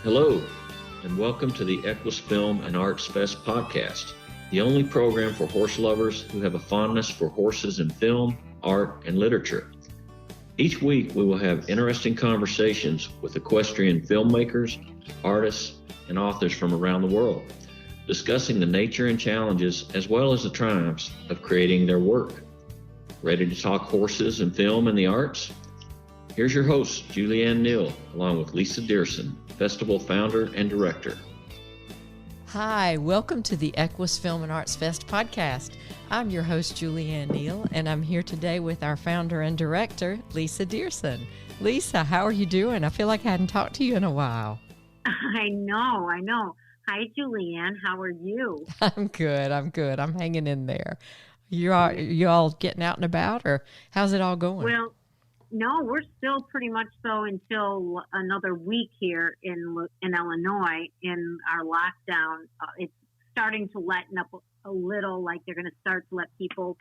Hello, and welcome to the EQUUS Film and Arts Fest podcast, the only program for horse lovers who have a fondness for horses in film, art, and literature. Each week, we will have interesting conversations with equestrian filmmakers, artists, and authors from around the world, discussing the nature and challenges as well as the triumphs of creating their work. Ready to talk horses and film and the arts? Here's your host, Julianne Neal, along with Lisa Dearson, Festival founder and director. Hi, welcome to the EQUUS Film and Arts Fest podcast. I'm your host, Julianne Neal, and I'm here today with our founder and director, Lisa Dearson. Lisa, how are you doing? I feel like I hadn't talked to you in a while. I know. Hi, Julianne. How are you? I'm good. I'm hanging in there. You all getting out and about, or how's it all going? Well, no, we're still pretty much so until another week here in Illinois in our lockdown. It's starting to lighten up a little, like they're going to start to let people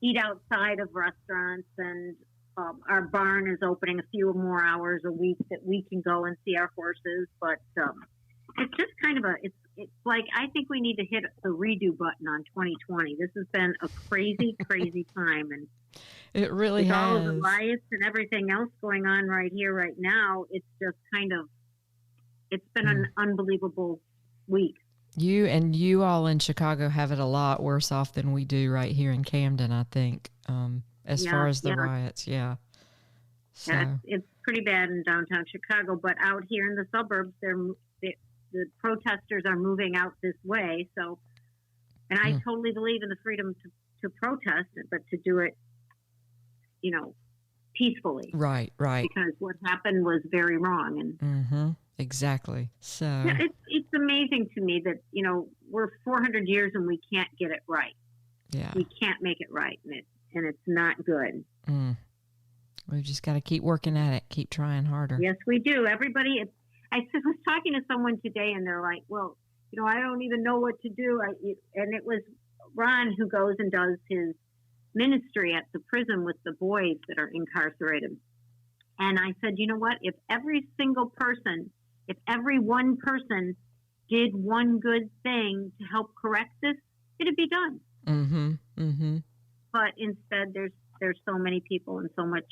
eat outside of restaurants, and our barn is opening a few more hours a week that we can go and see our horses. But it's just kind of it's like, I think we need to hit the redo button on 2020. This has been a crazy time, and it really has. All of the riots and everything else going on right here, right now, it's just it's been an unbelievable week. You all in Chicago have it a lot worse off than we do right here in Camden, I think, as far as the riots. Yeah. So. Yeah, it's pretty bad in downtown Chicago, but out here in the suburbs, the protesters are moving out this way. So, and I totally believe in the freedom to protest, but to do it, peacefully. Right. Because what happened was very wrong. And exactly. So yeah, it's amazing to me that, we're 400 years and we can't get it right. Yeah. We can't make it right. And it's not good. We've just got to keep working at it. Keep trying harder. Yes, we do. Everybody, I was talking to someone today and they're like, well, I don't even know what to do. And it was Ron who goes and does his ministry at the prison with the boys that are incarcerated. And I said, you know what? If every one person did one good thing to help correct this, it'd be done. But instead, there's so many people and so much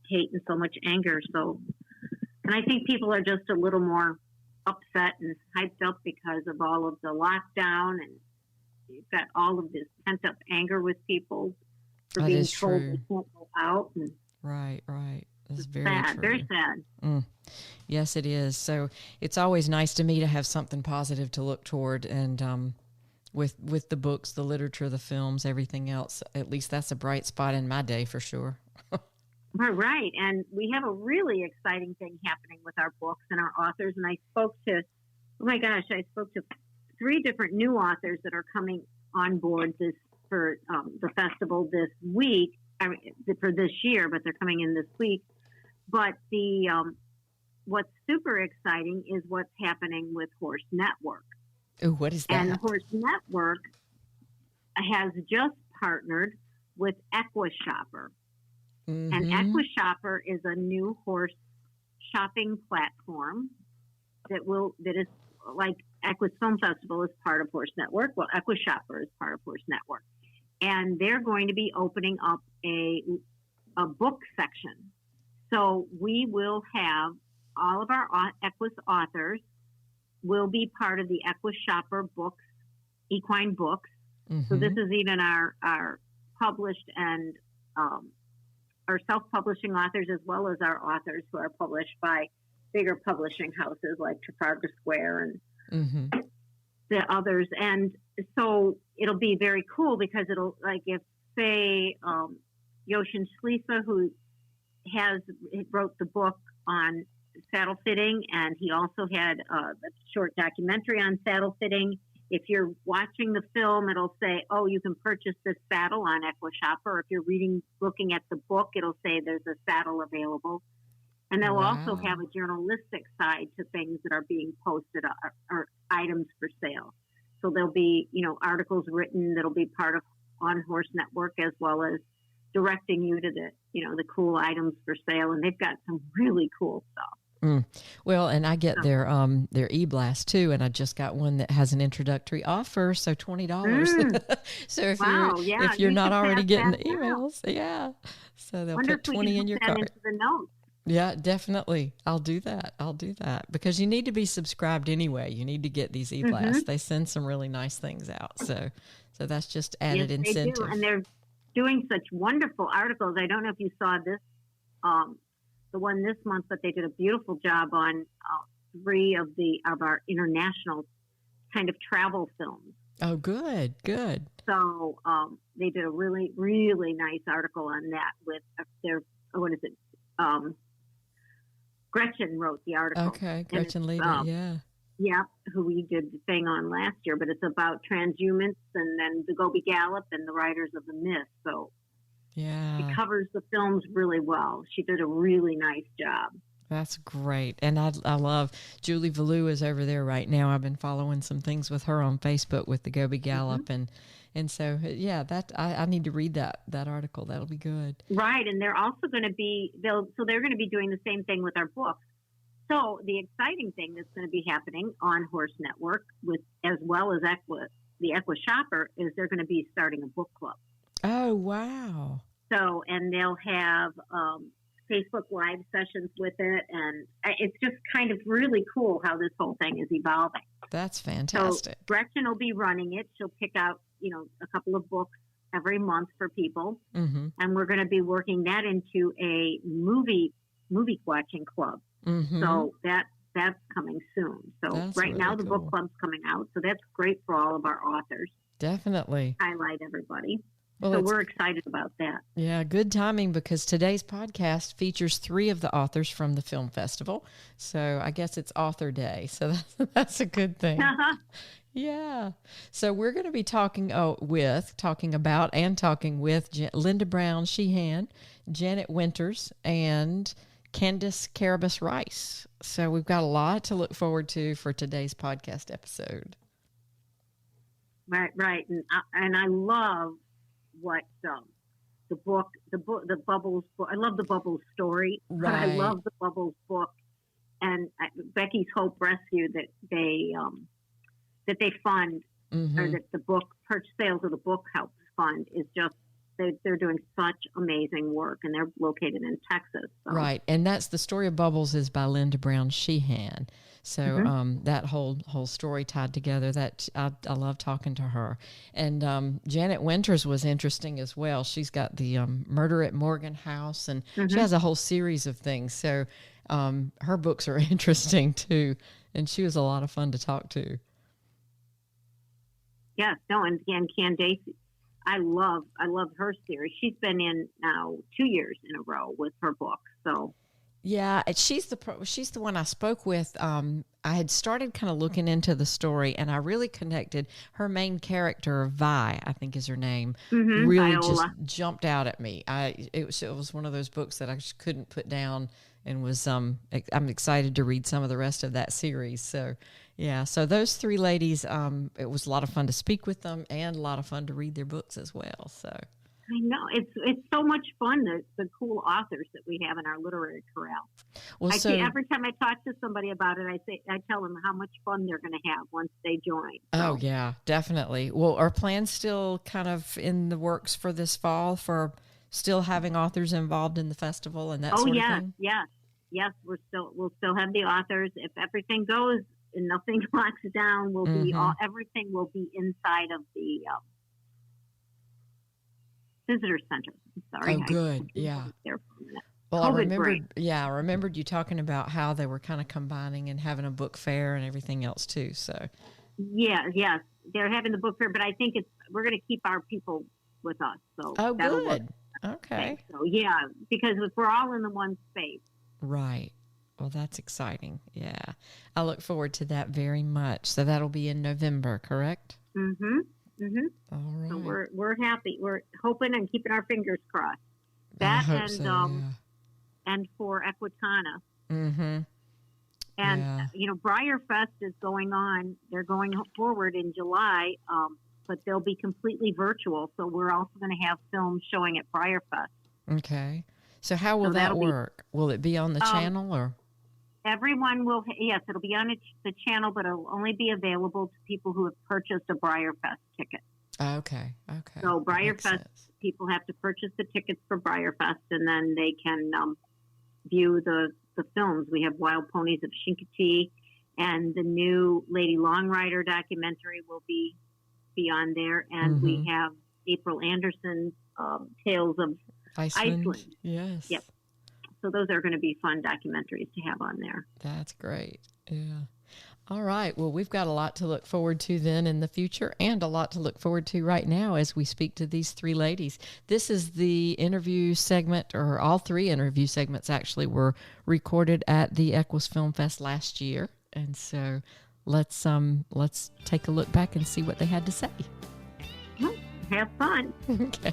hate and so much anger. And I think people are just a little more upset and hyped up because of all of the lockdown, and you've got all of this pent up anger with people for being told they can't go out. And right. That's very sad, true. very sad. Yes, it is. So it's always nice to me to have something positive to look toward, and with the books, the literature, the films, everything else, at least that's a bright spot in my day for sure. Right. And we have a really exciting thing happening with our books and our authors. And I spoke to 3 different new authors that are coming on board for the festival this week, for this year, but they're coming in this week. But what's super exciting is what's happening with Horse Network. Oh, what is that? And Horse Network has just partnered with EQUUS Shopper. And EQUUS Shopper is a new horse shopping platform that is like EQUUS Film Festival is part of Horse Network. Well, EQUUS Shopper is part of Horse Network. And they're going to be opening up a book section. So we will have all of our EQUUS authors will be part of the EQUUS Shopper books, equine books. So this is even our published and our self-publishing authors, as well as our authors who are published by bigger publishing houses like Trafalgar Square and the others. And so it'll be very cool because it'll, like, if say Yoshin Schliefa, who wrote the book on saddle fitting, and he also had a short documentary on saddle fitting. If you're watching the film, it'll say, oh, you can purchase this saddle on EQUUS Shopper. If you're looking at the book, it'll say there's a saddle available. And they'll also have a journalistic side to things that are being posted or items for sale. So there'll be, articles written that'll be part of on Horse Network, as well as directing you to the cool items for sale. And they've got some really cool stuff. Well, and I get their e-blast too, and I just got one that has an introductory offer, so $20. So if you're not already getting the emails, so they'll put 20 in your cart. Into the notes. Yeah, definitely. I'll do that because you need to be subscribed anyway. You need to get these e-blasts. They send some really nice things out, so that's just added incentive. They do, and they're doing such wonderful articles. I don't know if you saw this. The one this month, but they did a beautiful job on 3 of our international kind of travel films. Oh, good. So they did a really, really nice article on that with Gretchen wrote the article. Okay, Gretchen Levy, yeah. Yeah, who we did the thing on last year, but it's about transhumance and then the Gobi Gallop and the Riders of the Mist. So yeah, she covers the films really well. She did a really nice job. That's great. And I love Julie Valou is over there right now. I've been following some things with her on Facebook with the Gobi Gallop. And so, that I need to read that article. That'll be good. Right. And they're also going to be, they're going to be doing the same thing with our books. So the exciting thing that's going to be happening on Horse Network as well as the EQUUS Shopper is they're going to be starting a book club. Oh, wow. So, and they'll have Facebook Live sessions with it. And it's just kind of really cool how this whole thing is evolving. That's fantastic. So Gretchen will be running it. She'll pick out, a couple of books every month for people. Mm-hmm. And we're going to be working that into a movie watching club. Mm-hmm. So that's coming soon. So that's right really now the cool. book club's coming out. So that's great for all of our authors. Definitely. Highlight everybody. Well, so we're excited about that. Yeah, good timing because today's podcast features 3 of the authors from the film festival. So I guess it's Author Day. So that's a good thing. Yeah. So we're going to be talking with Linda Brown Sheehan, Janet Winters, and Candace Carrabus Rice. So we've got a lot to look forward to for today's podcast episode. Right. And I love what the Bubbles book. I love the Bubbles story. Right. I love the Bubbles book and Becky's Hope Rescue that they fund, Mm-hmm. or that the book sales of the book helps fund is just they're doing such amazing work, and they're located in Texas. So. Right, and that's the story of Bubbles is by Linda Brown Sheehan. So that whole story tied together, that I love talking to her. And Janet Winters was interesting as well. She's got the Murder at Morgan House, and she has a whole series of things. So her books are interesting too, and she was a lot of fun to talk to. Yes, no, and Candace, I love her series. She's been in now 2 years in a row with her book. So yeah, she's the one I spoke with. I had started kind of looking into the story, and I really connected. Her main character, Vi, I think is her name, really Viola. just jumped out at me. It was one of those books that I just couldn't put down, and was I'm excited to read some of the rest of that series. So yeah, so those 3 ladies, it was a lot of fun to speak with them, and a lot of fun to read their books as well. So I know it's so much fun, the cool authors that we have in our literary corral. Well, every time I talk to somebody about it, I tell them how much fun they're going to have once they join. So. Oh yeah, definitely. Well, are plans still kind of in the works for this fall for still having authors involved in the festival and that sort of thing? Yes. We'll still have the authors. If everything goes and nothing locks down, everything will be inside of the visitor center. Sorry. Oh, good. Yeah. Well, I remembered you talking about how they were kind of combining and having a book fair and everything else too. So yes, they're having the book fair, but I think we're going to keep our people with us. So good. Work. Okay. So yeah, because if we're all in the one space. Right. Well, that's exciting. Yeah. I look forward to that very much. So that'll be in November, correct? Mm-hmm. Mm-hmm. All right. So we're happy. We're hoping and keeping our fingers crossed. That and for Equitana. Mm-hmm. And BriarFest is going on. They're going forward in July, but they'll be completely virtual. So we're also going to have films showing at BriarFest. Okay. So how will that work? Will it be on the channel or? Everyone will, yes, it'll be on the channel, but it'll only be available to people who have purchased a BreyerFest ticket. Okay. So BreyerFest, people have to purchase the tickets for BreyerFest, and then they can view the films. We have Wild Ponies of Chincoteague, and the new Lady Longrider documentary will be on there, and we have April Anderson's Tales of Iceland. Yes. Yep. So those are going to be fun documentaries to have on there. That's great. Yeah. All right. Well, we've got a lot to look forward to then in the future, and a lot to look forward to right now as we speak to these three ladies. This is the interview segment, or all three interview segments actually were recorded at the EQUUS Film Fest last year. And so let's take a look back and see what they had to say. Have fun. Okay.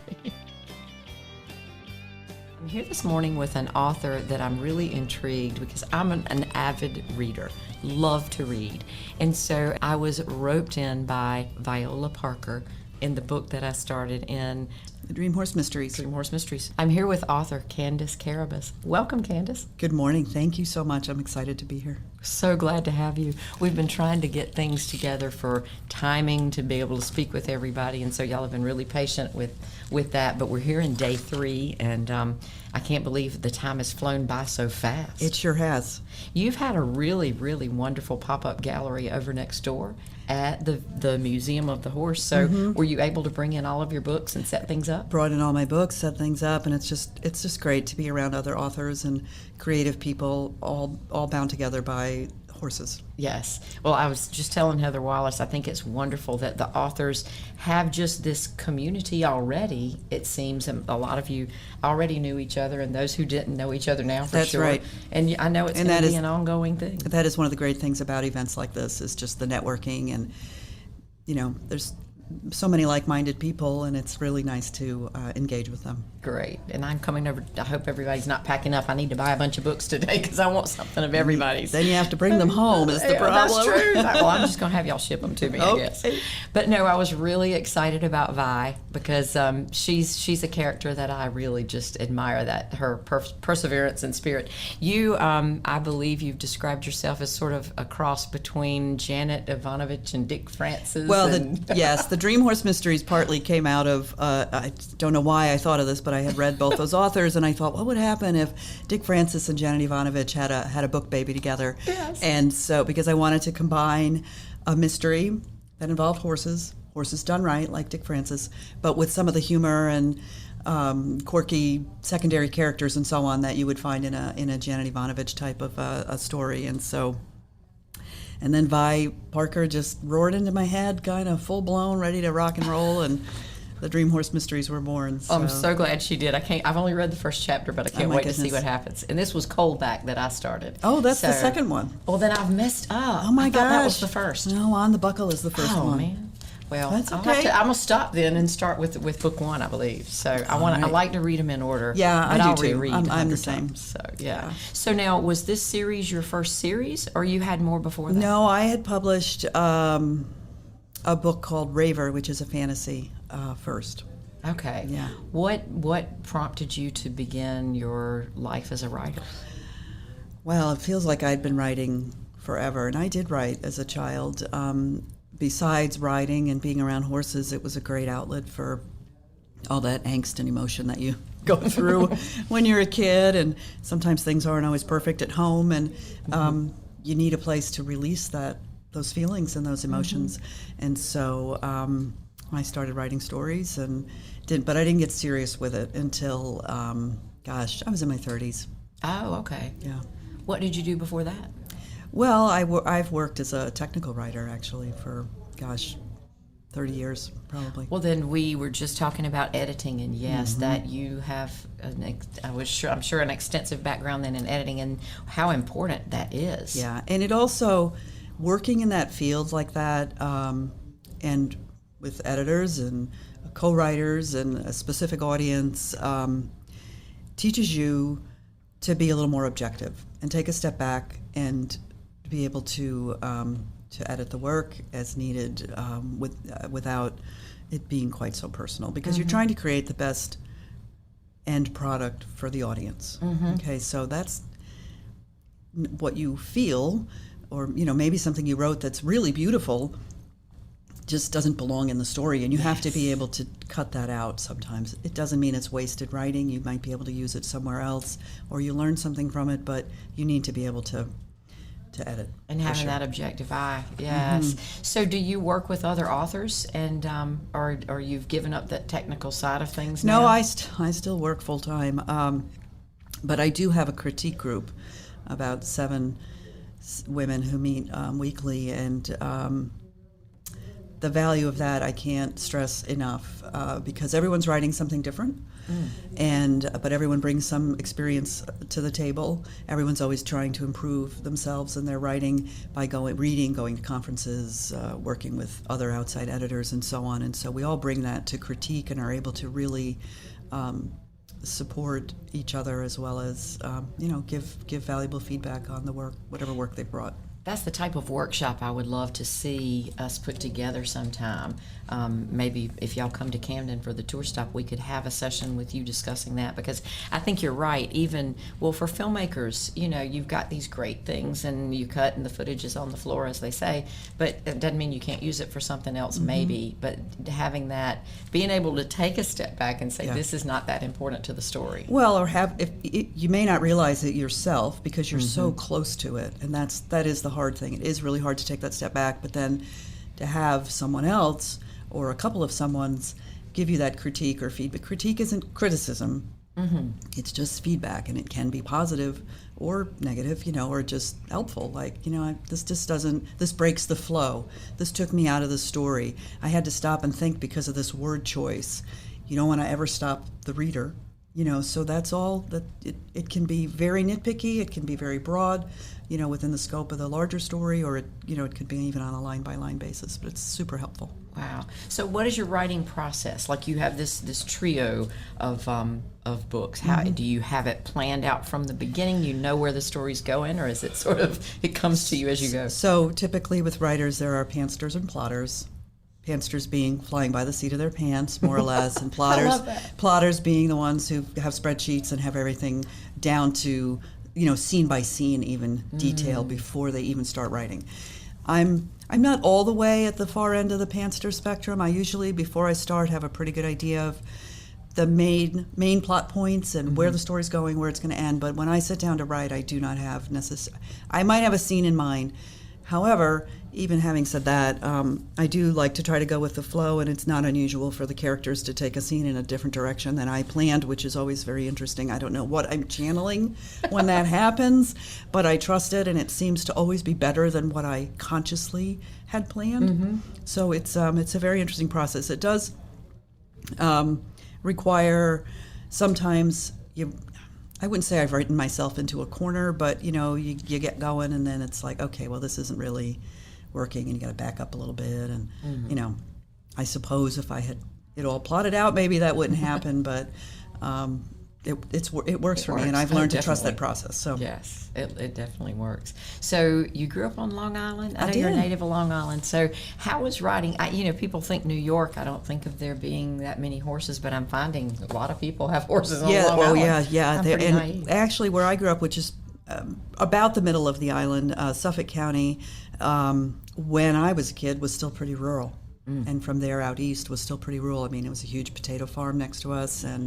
I'm here this morning with an author that I'm really intrigued, because I'm an avid reader, love to read. And so I was roped in by Viola Parker in the book that I started in The Dream Horse Mysteries. Dream Horse Mysteries. I'm here with author Candace Carrabus. Welcome, Candace. Good morning. Thank you so much. I'm excited to be here. So glad to have you. We've been trying to get things together for timing to be able to speak with everybody, and so y'all have been really patient with that. But we're here in day 3, and I can't believe the time has flown by so fast. It sure has. You've had a really, really wonderful pop-up gallery over next door at the Museum of the Horse. So were you able to bring in all of your books and set things up? Brought in all my books, set things up, and it's just great to be around other authors and creative people, all bound together by horses. Yes. Well, I was just telling Heather Wallace, I think it's wonderful that the authors have just this community already. It seems a lot of you already knew each other, and those who didn't know each other now, for That's sure. right. And I know it's going to be an ongoing thing. That is one of the great things about events like this, is just the networking, and there's so many like-minded people, and it's really nice to engage with them. Great. And I'm coming over. I hope everybody's not packing up. I need to buy a bunch of books today because I want something of everybody's. Then you have to bring them home is the problem. That's true. Well, I'm just going to have y'all ship them to me, I guess. But no, I was really excited about Vi, because she's a character that I really just admire, that her perseverance and spirit. You, I believe you've described yourself as sort of a cross between Janet Ivanovich and Dick Francis. Well, yes, the Dream Horse Mysteries partly came out of, I don't know why I thought of this, but I had read both those authors, and I thought, what would happen if Dick Francis and Janet Ivanovich had a book baby together? Yes. And so, because I wanted to combine a mystery that involved horses done right, like Dick Francis, but with some of the humor and quirky secondary characters and so on that you would find in a Janet Ivanovich type of a story. And then Vi Parker just roared into my head, kind of full-blown, ready to rock and roll, and the Dream Horse Mysteries were born. So. I'm so glad she did. I've only read the first chapter, but I can't wait to see what happens. And this was Coldback that I started. Oh, that's the second one. Well, then I've messed up. Oh, my gosh. That was the first. No, On the Buckle is the first one. Oh, man. Well, that's okay. I'm going to stop then and start with book 1, I believe. So I like to read them in order. Yeah, but I I'll do too. reread I'm the same. Times, so, yeah. So now, was this series your first series, or you had more before that? No, I had published a book called Raver, which is a fantasy first. Okay. Yeah. What prompted you to begin your life as a writer? Well, it feels like I'd been writing forever, and I did write as a child. Besides riding and being around horses, it was a great outlet for all that angst and emotion that you go through when you're a kid, and sometimes things aren't always perfect at home, and you need a place to release those feelings and those emotions. And so I started writing stories, but I didn't get serious with it until, I was in my 30s. Oh, okay. Yeah. What did you do before that? Well, I've worked as a technical writer, actually, for, 30 years, probably. Well, then we were just talking about editing, and yes, that you have, I'm sure, an extensive background then in editing, and how important that is. Yeah, and it also, working in that field like that, and with editors and co-writers and a specific audience, teaches you to be a little more objective and take a step back and be able to edit the work as needed, without it being quite so personal, because you're trying to create the best end product for the audience. Okay, so what you feel, or maybe something you wrote that's really beautiful just doesn't belong in the story, and you have to be able to cut that out sometimes. It doesn't mean it's wasted writing. You might be able to use it somewhere else, or you learn something from it, but you need to be able to edit. And having that objective eye, yes. So do you work with other authors, and or you've given up that technical side of things now? No, I still work full-time, but I do have a critique group, about 7 women who meet weekly, and the value of that I can't stress enough, because everyone's writing something different, but everyone brings some experience to the table. Everyone's always trying to improve themselves in their writing by going to conferences, working with other outside editors, and so on. And so we all bring that to critique and are able to really support each other, as well as give valuable feedback on the work, whatever work they brought. That's the type of workshop I would love to see us put together sometime. Maybe if y'all come to Camden for the tour stop, we could have a session with you discussing that, because I think you're right. Even, for filmmakers, you've got these great things and you cut and the footage is on the floor, as they say, but it doesn't mean you can't use it for something else, maybe. But having that, being able to take a step back and say, this is not that important to the story. Well, or you may not realize it yourself because you're so close to it, and that is the hard thing. It is really hard to take that step back, but then to have someone else or a couple of someone's give you that critique or feedback. Critique isn't criticism. It's just feedback, and it can be positive or negative, or just helpful. Like, this breaks the flow. This took me out of the story. I had to stop and think because of this word choice. You don't want to ever stop the reader. So that's all. That it can be very nitpicky. It can be very broad, within the scope of the larger story, or it could be even on a line-by-line basis. But it's super helpful. Wow. So what is your writing process? Like, you have this trio of books. How do you have it planned out from the beginning? You know where the story's going, or is it sort of it comes to you as you go? So typically with writers, there are pantsters and plotters. Pantsters being flying by the seat of their pants, more or less, and plotters being the ones who have spreadsheets and have everything down to, scene by scene, even detail before they even start writing. I'm not all the way at the far end of the pantster spectrum. I usually, before I start, have a pretty good idea of the main plot points and where the story's going, where it's going to end. But when I sit down to write, I do not have I might have a scene in mind. However, even having said that, I do like to try to go with the flow, and it's not unusual for the characters to take a scene in a different direction than I planned, which is always very interesting. I don't know what I'm channeling when that happens, but I trust it, and it seems to always be better than what I consciously had planned. So it's a very interesting process. It does require sometimes I wouldn't say I've written myself into a corner, but you get going, and then it's like, okay, well, this isn't really working, and you got to back up a little bit, and I suppose if I had it all plotted out, maybe that wouldn't happen, but it works for me, and I've learned to trust that process. So yes, it definitely works. So you grew up on Long Island. I know did. You're a native of Long Island. So how was writing? People think New York. I don't think of there being that many horses, but I'm finding a lot of people have horses on Long Island. Yeah. And actually, where I grew up, which is about the middle of the island, Suffolk County, when I was a kid, was still pretty rural. And from there out east was still pretty rural. I mean, it was a huge potato farm next to us, and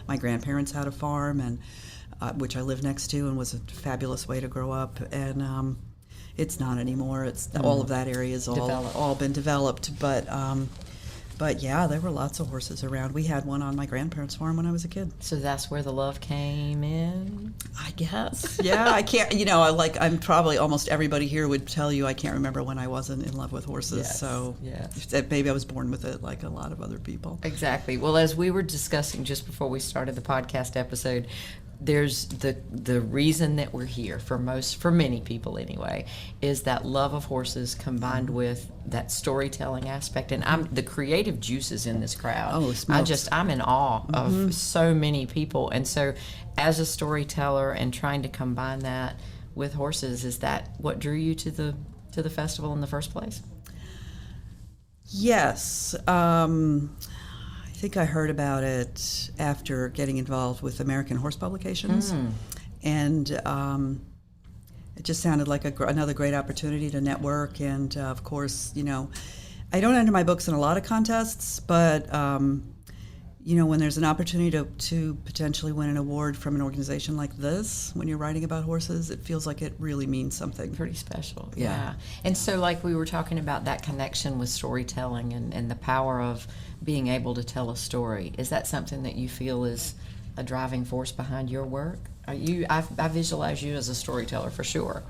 my grandparents had a farm, and which I lived next to, and was a fabulous way to grow up. And it's not anymore. It's all of that area is all been developed. But yeah, there were lots of horses around. We had one on my grandparents' farm when I was a kid. So that's where the love came in, I guess. Yeah, I can't. I'm probably almost everybody here would tell you I can't remember when I wasn't in love with horses. Yes, so maybe I was born with it, like a lot of other people. Exactly. Well, as we were discussing just before we started the podcast episode, there's the reason that we're here for many people anyway, is that love of horses combined with that storytelling aspect, and the creative juices in this crowd. Oh, smokes. I'm in awe of so many people, and so as a storyteller and trying to combine that with horses, is that what drew you to the festival in the first place? Yes. I think I heard about it after getting involved with American Horse Publications, and it just sounded like another great opportunity to network. And of course, I don't enter my books in a lot of contests, but when there's an opportunity to potentially win an award from an organization like this, when you're writing about horses, it feels like it really means something. Pretty special. Yeah. And so, like we were talking about that connection with storytelling and the power of being able to tell a story. Is that something that you feel is a driving force behind your work? I visualize you as a storyteller for sure.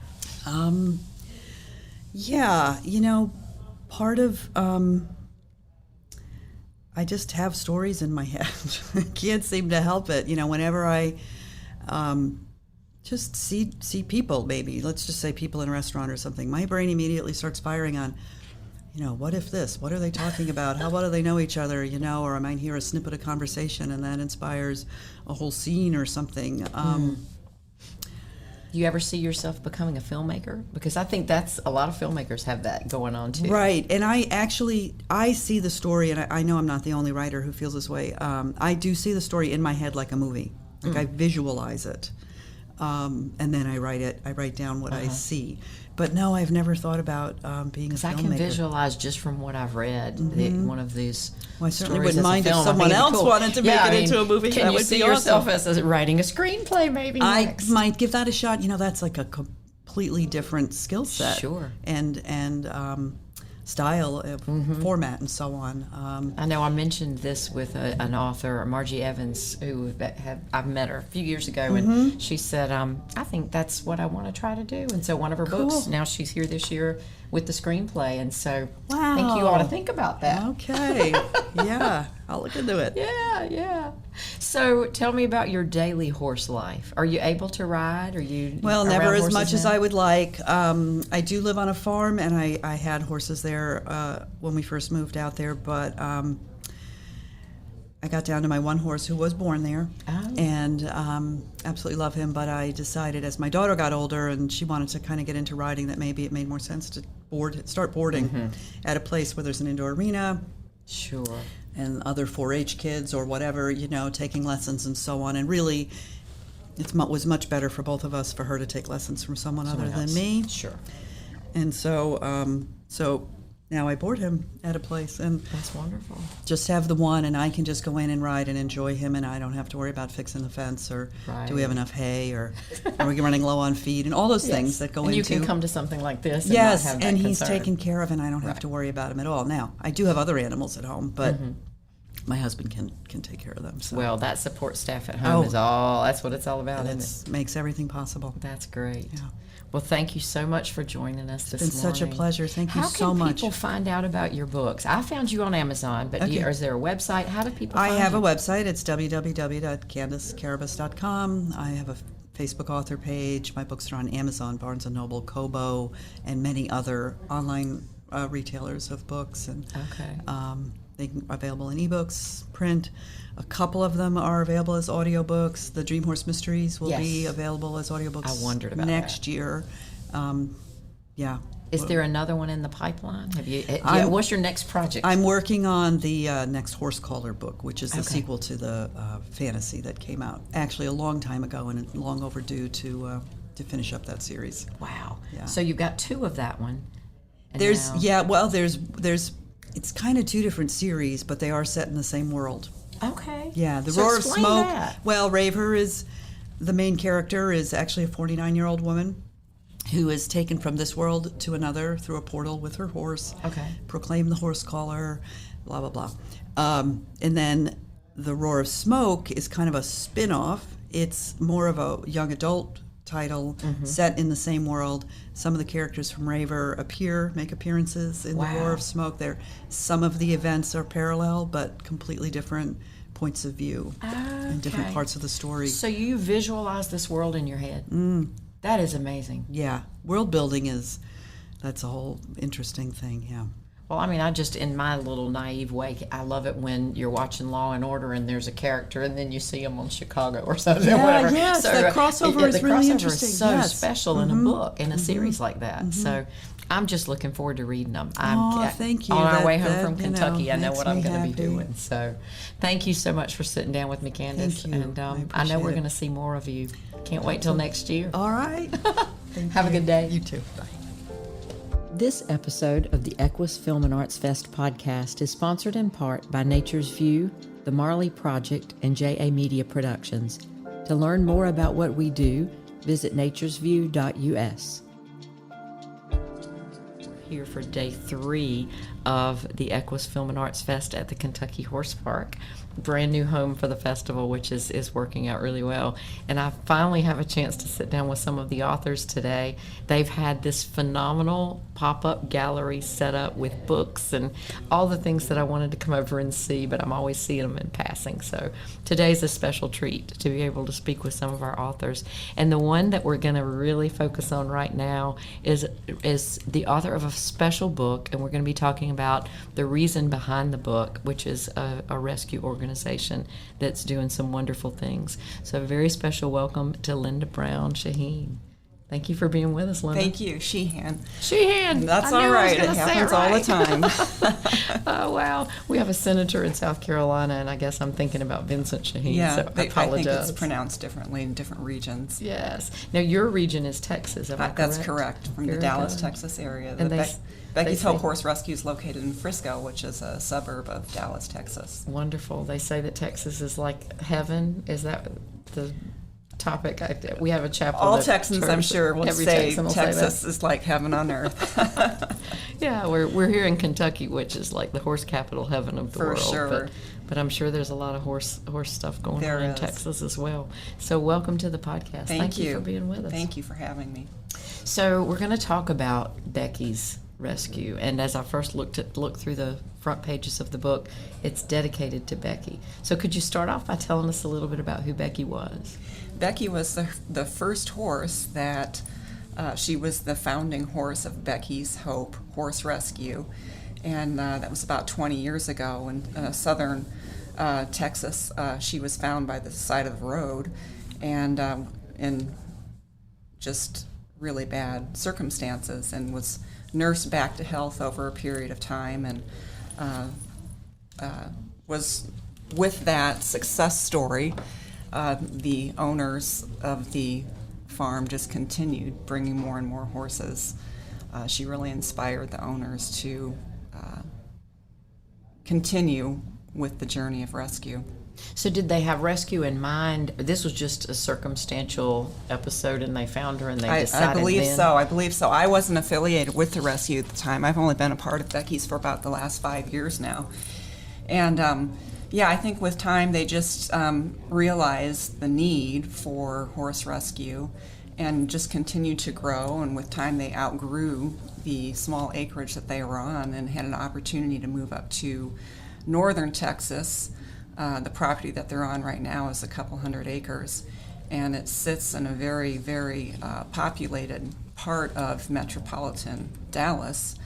Part of I just have stories in my head. I can't seem to help it. Whenever I just see people, maybe let's just say people in a restaurant or something, my brain immediately starts firing on, what if this? What are they talking about? How well do they know each other? Or I might hear a snippet of conversation and that inspires a whole scene or something. You ever see yourself becoming a filmmaker? Because I think that's a lot of filmmakers have that going on too. Right, and I see the story, and I know I'm not the only writer who feels this way. I do see the story in my head like a movie. Like I visualize it, and then I write it. I write down what I see. But no, I've never thought about being a filmmaker. I can visualize just from what I've read one of these. Well, I certainly stories wouldn't mind if someone else wanted to make it into a movie. Can you see yourself as writing a screenplay maybe next? I might give that a shot. That's like a completely different skill set. Sure. And style, format, and so on. I know I mentioned this with an author, Margie Evans, who I've met her a few years ago, and she said, I think that's what I want to try to do. And so one of her books, now she's here this year with the screenplay, and so I think you ought to think about that. Okay. Yeah, I'll look into it. Yeah. So tell me about your daily horse life. Are you able to ride? Are you never as much as I would like. I do live on a farm, and I had horses there when we first moved out there, but I got down to my one horse who was born there, and absolutely love him, but I decided as my daughter got older and she wanted to kind of get into riding that maybe it made more sense to start boarding at a place where there's an indoor arena. Sure. And other 4-H kids or whatever, taking lessons and so on. And really, it was much better for both of us for her to take lessons from someone other than me. Sure. And so now I board him at a place, and that's wonderful. Just have the one, and I can just go in and ride and enjoy him, and I don't have to worry about fixing the fence or do we have enough hay or are we running low on feed and all those things that go into. And you can come to something like this. And yes, not have that and he's concern. taken care of, and I don't have to worry about him at all. Now I do have other animals at home, but my husband can take care of them. So. Well, that support staff at home that's what it's all about, isn't it? Makes everything possible. That's great. Yeah. Well, thank you so much for joining us this morning. It's been such a pleasure. Thank you so much. How can people find out about your books? I found you on Amazon, but is there a website? How do people find you? I have a website. It's www.candacecarrabus.com. I have a Facebook author page. My books are on Amazon, Barnes & Noble, Kobo, and many other online retailers of books. And they're available in ebooks, print. A couple of them are available as audiobooks. The Dream Horse Mysteries will be available as audiobooks I wondered about next year. Is there another one in the pipeline? What's your next project? I'm working on the next Horse Caller book, which is the sequel to the fantasy that came out actually a long time ago and long overdue to finish up that series. Wow. Yeah. So you've got two of that one. There's it's kind of two different series, but they are set in the same world. Okay. Yeah, the Roar of Smoke. That. Well, Raver is the main character is actually a 49-year-old woman who is taken from this world to another through a portal with her horse. Okay. Proclaim the horse caller, blah, blah, blah. And then the Roar of Smoke is kind of a spin-off. It's more of a young adult title set in the same world. Some of the characters from Raver make appearances in the Roar of Smoke. Some of the events are parallel, but completely different points of view and different parts of the story. So you visualize this world in your head. That is amazing. Yeah. World building that's a whole interesting thing, yeah. Well, I mean, I just, in my little naive way, I love it when you're watching Law and Order and there's a character and then you see them on Chicago or something. Whatever. Yes, the crossover is really interesting. The crossover is so special in a book, in a series like that. So I'm just looking forward to reading them. Thank you. On our way home from Kentucky, I know what I'm going to be doing. So thank you so much for sitting down with me, Candace. Thank you. And I know we're going to see more of you. Can't wait till next year. All right. Have a good day. You too. Bye. This episode of the EQUUS Film and Arts Fest podcast is sponsored in part by Nature's View, the Marley Project, and JA Media Productions. To learn more about what we do, visit naturesview.us. Here for day 3 of the EQUUS Film and Arts Fest at the Kentucky Horse Park. Brand new home for the festival, which is working out really well. And I finally have a chance to sit down with some of the authors today. They've had this phenomenal pop-up gallery set up with books and all the things that I wanted to come over and see, but I'm always seeing them in passing. So today's a special treat to be able to speak with some of our authors. And the one that we're going to really focus on right now is the author of a special book, and we're going to be talking about the reason behind the book, which is a rescue organization that's doing some wonderful things. So a very special welcome to Linda Brown Sheehan. Thank you for being with us, Linda. Thank you, Sheehan. Sheehan! That's all right. It happens all the time. Oh, wow. We have a senator in South Carolina, and I guess I'm thinking about Vincent Sheehan, so I apologize. I think it's pronounced differently in different regions. Yes. Now, your region is Texas, am I correct? That's correct, from the Dallas, Texas area. Becky's Hope Horse Rescue is located in Frisco, which is a suburb of Dallas, Texas. Wonderful. They say that Texas is like heaven. Is that the topic? We have a chapel. All Texans, I'm sure, will say Texas is like heaven on earth. Yeah, we're here in Kentucky, which is like the horse capital heaven of the world. For sure. But I'm sure there's a lot of horse stuff going on in Texas as well. So welcome to the podcast. Thank you for being with us. Thank you for having me. So we're going to talk about Becky's rescue, and as I first looked through the front pages of the book, it's dedicated to Becky. So could you start off by telling us a little bit about who Becky was? Becky was the first horse that she was the founding horse of Becky's Hope Horse Rescue, and that was about 20 years ago in southern Texas. She was found by the side of the road and in just really bad circumstances, and was nursed back to health over a period of time, and was with that success story. The owners of the farm just continued bringing more and more horses. She really inspired the owners to continue with the journey of rescue. So did they have rescue in mind? This was just a circumstantial episode, and they found her, and they decided I believe so. I wasn't affiliated with the rescue at the time. I've only been a part of Becky's for about the last 5 years now. And I think with time they just realized the need for horse rescue and just continued to grow. And with time they outgrew the small acreage that they were on and had an opportunity to move up to northern Texas. The property that they're on right now is a couple hundred acres, and it sits in a very, very populated part of metropolitan Dallas,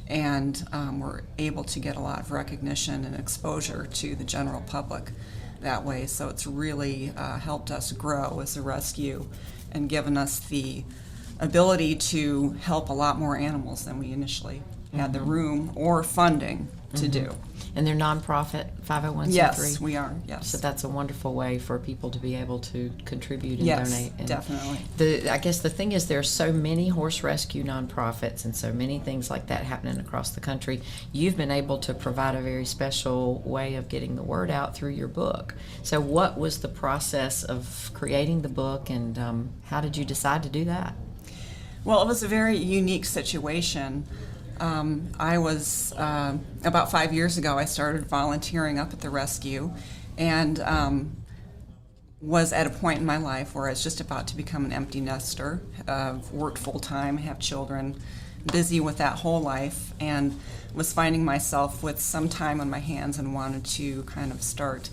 and we're able to get a lot of recognition and exposure to the general public that way. So it's really helped us grow as a rescue and given us the ability to help a lot more animals than we initially had the room or funding to do. And they're nonprofit, 501c3? Yes, we are, yes. So that's a wonderful way for people to be able to contribute and donate. Yes, definitely. I guess the thing is there are so many horse rescue nonprofits and so many things like that happening across the country. You've been able to provide a very special way of getting the word out through your book. So what was the process of creating the book, and how did you decide to do that? Well, it was a very unique situation. I was, about 5 years ago, I started volunteering up at the rescue, and was at a point in my life where I was just about to become an empty nester, worked full-time, have children, busy with that whole life, and was finding myself with some time on my hands and wanted to kind of start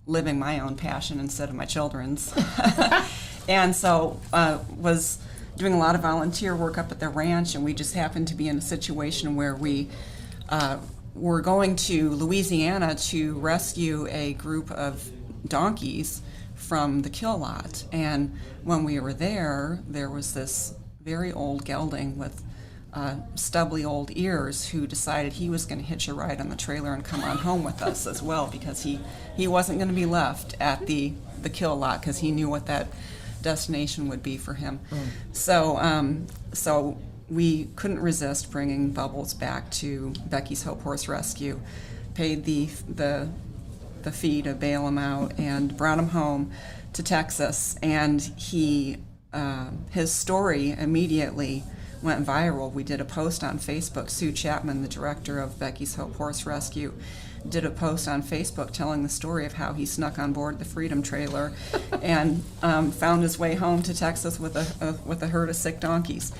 living my own passion instead of my children's. And so was doing a lot of volunteer work up at the ranch, and we just happened to be in a situation where we were going to Louisiana to rescue a group of donkeys from the kill lot. And when we were there was this very old gelding with stubbly old ears who decided he was going to hitch a ride on the trailer and come on home with us as well, because he wasn't going to be left at the kill lot, because he knew what that destination would be for him. So we couldn't resist bringing Bubbles back to Becky's Hope Horse Rescue, paid the fee to bail him out, and brought him home to Texas. And his story immediately went viral. We did a post on Facebook. Sue Chapman, the director of Becky's Hope Horse Rescue, did a post on Facebook telling the story of how he snuck on board the Freedom trailer and found his way home to Texas with a herd of sick donkeys.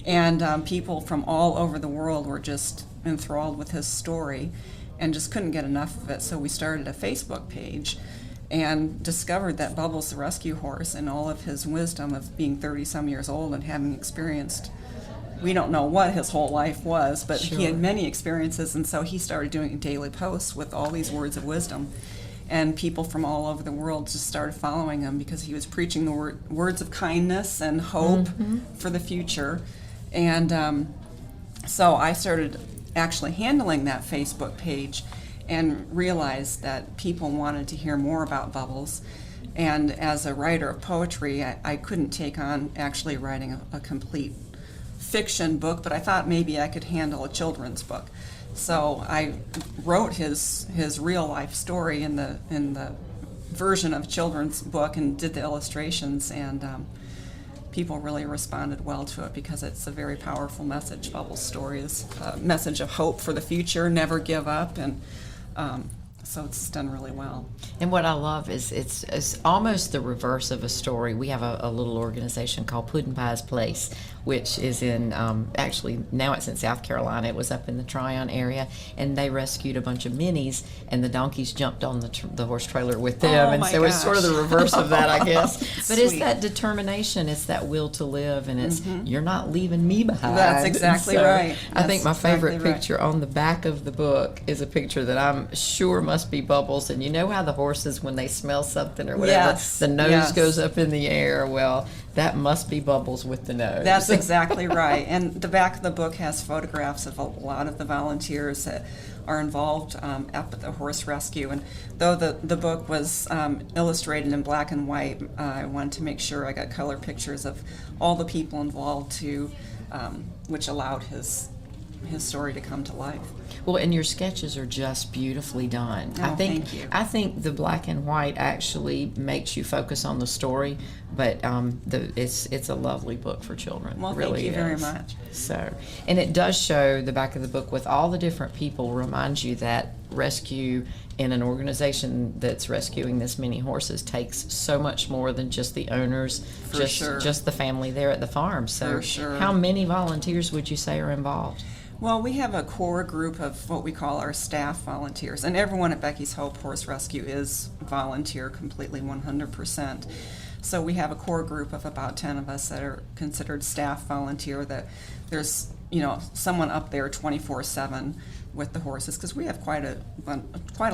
And people from all over the world were just enthralled with his story and just couldn't get enough of it. So we started a Facebook page and discovered that Bubbles, the rescue horse, in all of his wisdom of being 30-some years old and having experienced, we don't know what his whole life was, but he had many experiences, and so he started doing daily posts with all these words of wisdom. And people from all over the world just started following him because he was preaching the words of kindness and hope for the future. And so I started actually handling that Facebook page and realized that people wanted to hear more about Bubbles. And as a writer of poetry, I couldn't take on actually writing a complete fiction book, but I thought maybe I could handle a children's book. So I wrote his real life story in the version of a children's book and did the illustrations, and people really responded well to it because it's a very powerful message. Bubbles' story is a message of hope for the future, never give up, and so it's done really well. And what I love is it's almost the reverse of a story. We have a little organization called Puddin' Pie's Place, which is in, actually now it's in South Carolina. It was up in the Tryon area, and they rescued a bunch of minis, and the donkeys jumped on the horse trailer with them. And so it's sort of the reverse of that, I guess. But it's that determination, it's that will to live, and it's you're not leaving me behind. That's exactly right. I think my favorite picture on the back of the book is a picture that I'm sure must be Bubbles. And you know how the horses, when they smell something or whatever, the nose goes up in the air? Well, that must be Bubbles with the nose. That's exactly right. And the back of the book has photographs of a lot of the volunteers that are involved up at the horse rescue. And though the book was illustrated in black and white, I wanted to make sure I got color pictures of all the people involved too, which allowed his story to come to life. Well, and your sketches are just beautifully done. Thank you. I think the black and white actually makes you focus on the story, but it's a lovely book for children. Well, it really thank you is. very much. So, and it does show the back of the book with all the different people, reminds you that rescue in an organization that's rescuing this many horses takes so much more than just the owners, just the family there at the farm. So, how many volunteers would you say are involved? Well, we have a core group of what we call our staff volunteers, and everyone at Becky's Hope Horse Rescue is volunteer completely 100%. So we have a core group of about 10 of us that are considered staff volunteer, that there's someone up there 24/7 with the horses, because we have quite a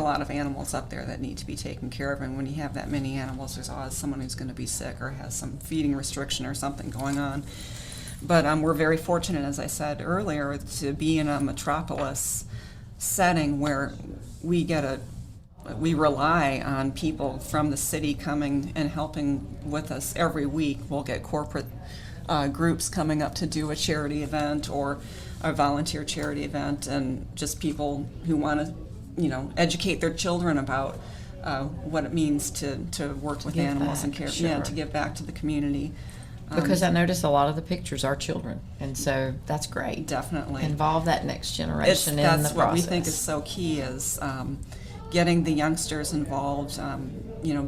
lot of animals up there that need to be taken care of, and when you have that many animals, there's always someone who's going to be sick or has some feeding restriction or something going on. But we're very fortunate, as I said earlier, to be in a metropolis setting where we rely on people from the city coming and helping with us every week. We'll get corporate groups coming up to do a charity event or a volunteer charity event, and just people who want to, educate their children about what it means to work with animals and care, to give back to the community. Because I notice a lot of the pictures are children, and so that's great. Definitely. Involve that next generation in the process. That's what we think is so key, is getting the youngsters involved,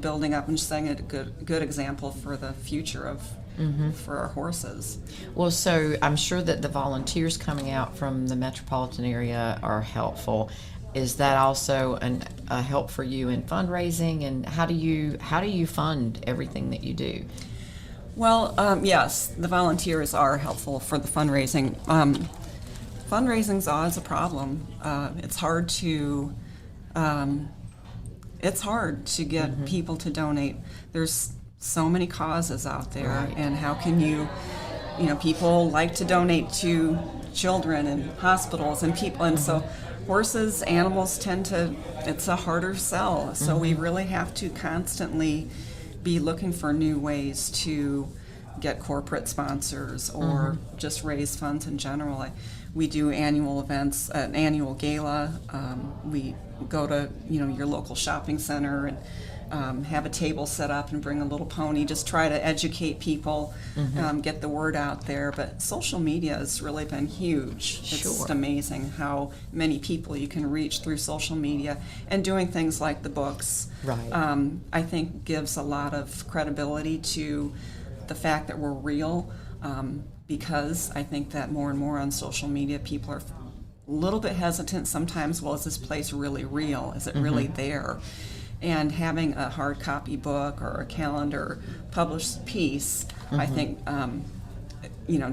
building up and just setting a good example for the future for our horses. Well, so I'm sure that the volunteers coming out from the metropolitan area are helpful. Is that also a help for you in fundraising, and how do you fund everything that you do? Well, yes, the volunteers are helpful for the fundraising. Fundraising's always a problem. It's hard to get people to donate. There's so many causes out there, and how can you people like to donate to children and hospitals and people, and so horses, animals it's a harder sell. So we really have to constantly be looking for new ways to get corporate sponsors or just raise funds in general. We do annual events, an annual gala. We go to your local shopping center and have a table set up and bring a little pony. Just try to educate people, get the word out there. But social media has really been huge. It's just amazing how many people you can reach through social media, and doing things like the books. Right. I think gives a lot of credibility to the fact that we're real, because I think that more and more on social media people are a little bit hesitant sometimes. Well, is this place really real? Is it really there? And having a hard copy book or a calendar published piece, I think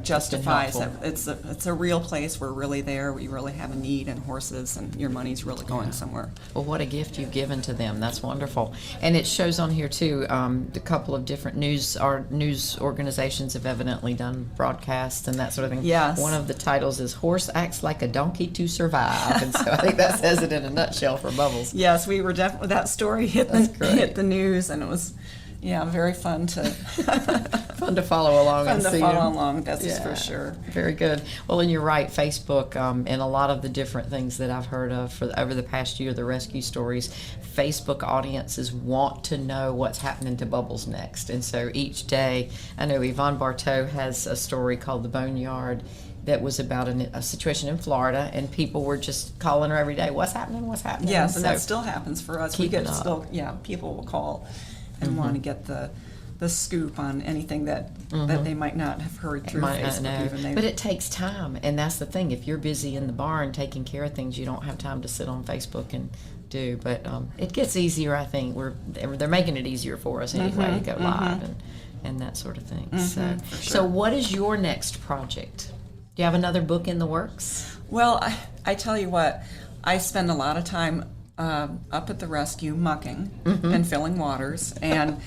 justifies that it's a real place. We're really there. We really have a need in horses, and your money's really going somewhere. Well, what a gift you've given to them. That's wonderful. And it shows on here too. A couple of different news organizations have evidently done broadcasts and that sort of thing. Yes. One of the titles is "Horse Acts Like a Donkey to Survive," and so I think that says it in a nutshell for Bubbles. Yes, we were definitely, that story hit the news, and it was. Yeah, very fun to fun to follow along. That's for sure. Very good. Well, and you're right, Facebook, and a lot of the different things that I've heard of over the past year, the rescue stories, Facebook audiences want to know what's happening to Bubbles next. And so each day, I know Yvonne Bartow has a story called The Boneyard that was about a situation in Florida, and people were just calling her every day, what's happening? Yes, and that still happens for us. People will call and want to get the scoop on anything that they might not have heard through Facebook. But it takes time, and that's the thing. If you're busy in the barn taking care of things, you don't have time to sit on Facebook and do. But it gets easier, I think. They're making it easier for us anyway to go live and that sort of thing. So what is your next project? Do you have another book in the works? Well, I tell you what, I spend a lot of time up at the rescue mucking and filling waters, and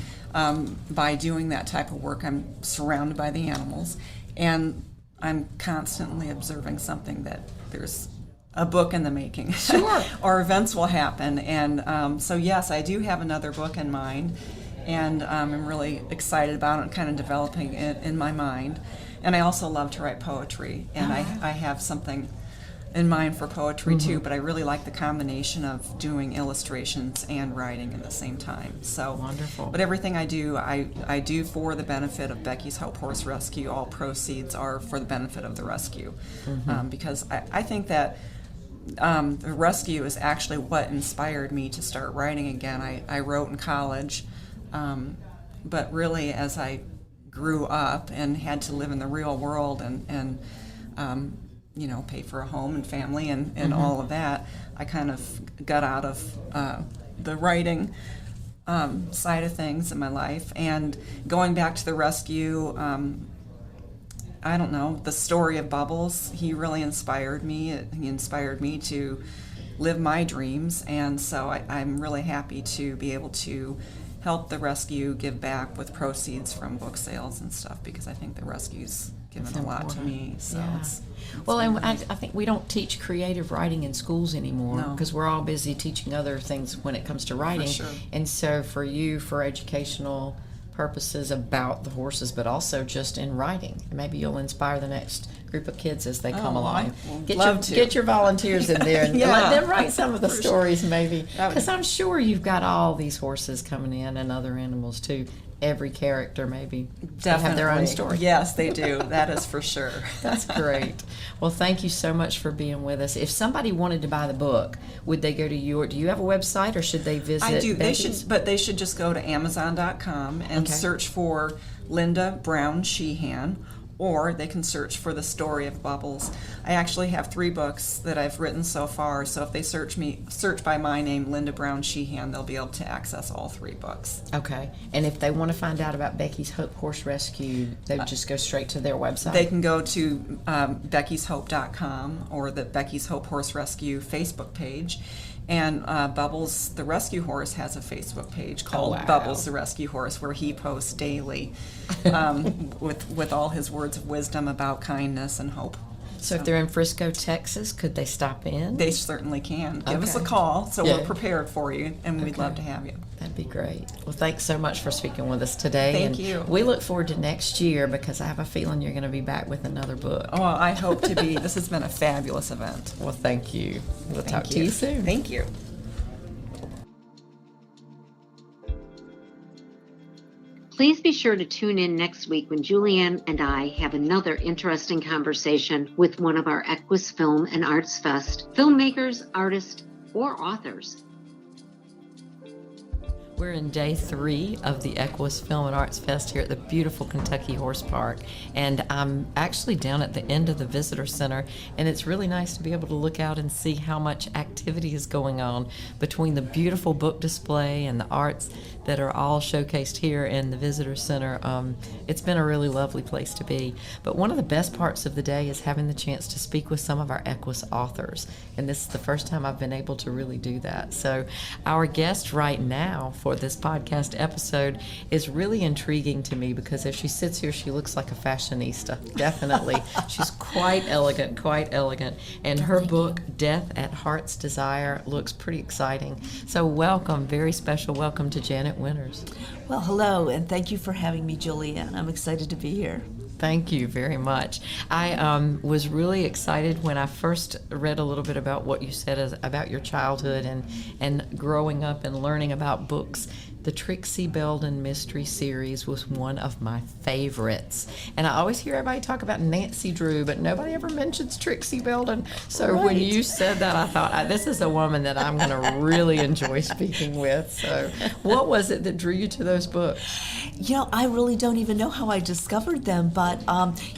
by doing that type of work I'm surrounded by the animals, and I'm constantly observing something that there's a book in the making. Sure. Or events will happen, and so yes, I do have another book in mind, and I'm really excited about it and kind of developing it in my mind. And I also love to write poetry, and I have something in mind for poetry too, but I really like the combination of doing illustrations and writing at the same time. So wonderful. But everything I do, I do for the benefit of Becky's Hope Horse Rescue. All proceeds are for the benefit of the rescue, because I think that the rescue is actually what inspired me to start writing again. I wrote in college, but really as I grew up and had to live in the real world and pay for a home and family and all of that, I kind of got out of the writing side of things in my life. And going back to the rescue, I don't know, the story of Bubbles, he really inspired me. He inspired me to live my dreams. And so I'm really happy to be able to help the rescue give back with proceeds from book sales and stuff, because I think the rescue's given a lot to me. So it's well, and I think we don't teach creative writing in schools anymore because we're all busy teaching other things when it comes to writing. For sure. And so for you, for educational purposes about the horses, but also just in writing, maybe you'll inspire the next group of kids as they come along. Get your volunteers in there and let them write some of the stories, maybe, because I'm sure you've got all these horses coming in and other animals too. Every character maybe have their own story. Yes, they do. That is for sure. That's great. Well, thank you so much for being with us. If somebody wanted to buy the book, would they go to do you have a website, or should they visit? I do. Becky's? They should just go to Amazon.com and search for Linda Brown Sheehan, or they can search for The Story of Bubbles. I actually have 3 books that I've written so far, so if they search by my name, Linda Brown Sheehan, they'll be able to access all 3 books. Okay. And if they want to find out about Becky's Hope Horse Rescue, they would just go straight to their website? They can go to beckyshope.com or the Becky's Hope Horse Rescue Facebook page. And Bubbles, the rescue horse, has a Facebook page called Bubbles, the Rescue Horse, where he posts daily with all his words of wisdom about kindness and hope. So if they're in Frisco, Texas, could they stop in? They certainly can. Give us a Okay. call, so Yeah. we're prepared for you, and we'd love to have you. That'd be great. Well, thanks so much for speaking with us today. Thank and you. We look forward to next year because I have a feeling you're going to be back with another book. Oh, I hope to be. This has been a fabulous event. Well, thank you. We'll talk Thank to you soon. Thank you. Please be sure to tune in next week when Julianne and I have another interesting conversation with one of our EQUUS Film and Arts Fest filmmakers, artists, or authors. We're in day 3 of the EQUUS Film and Arts Fest here at the beautiful Kentucky Horse Park. And I'm actually down at the end of the visitor center, and it's really nice to be able to look out and see how much activity is going on between the beautiful book display and the arts that are all showcased here in the visitor center. It's been a really lovely place to be. But one of the best parts of the day is having the chance to speak with some of our EQUUS authors. And this is the first time I've been able to really do that. So our guest right now for this podcast episode is really intriguing to me because as she sits here, she looks like a fashionista. Definitely. She's quite elegant. And her book, Death at Heart's Desire, looks pretty exciting. So welcome, very special welcome to Janet Winters. Well, hello, and thank you for having me, Julianne. I'm excited to be here. Thank you very much. I was really excited when I first read a little bit about what you said about your childhood and growing up and learning about books. The Trixie Belden Mystery Series was one of my favorites. And I always hear everybody talk about Nancy Drew, but nobody ever mentions Trixie Belden. So when you said that, I thought, this is a woman that I'm going to really enjoy speaking with. So what was it that drew you to those books? You know, I really don't even know how I discovered them, but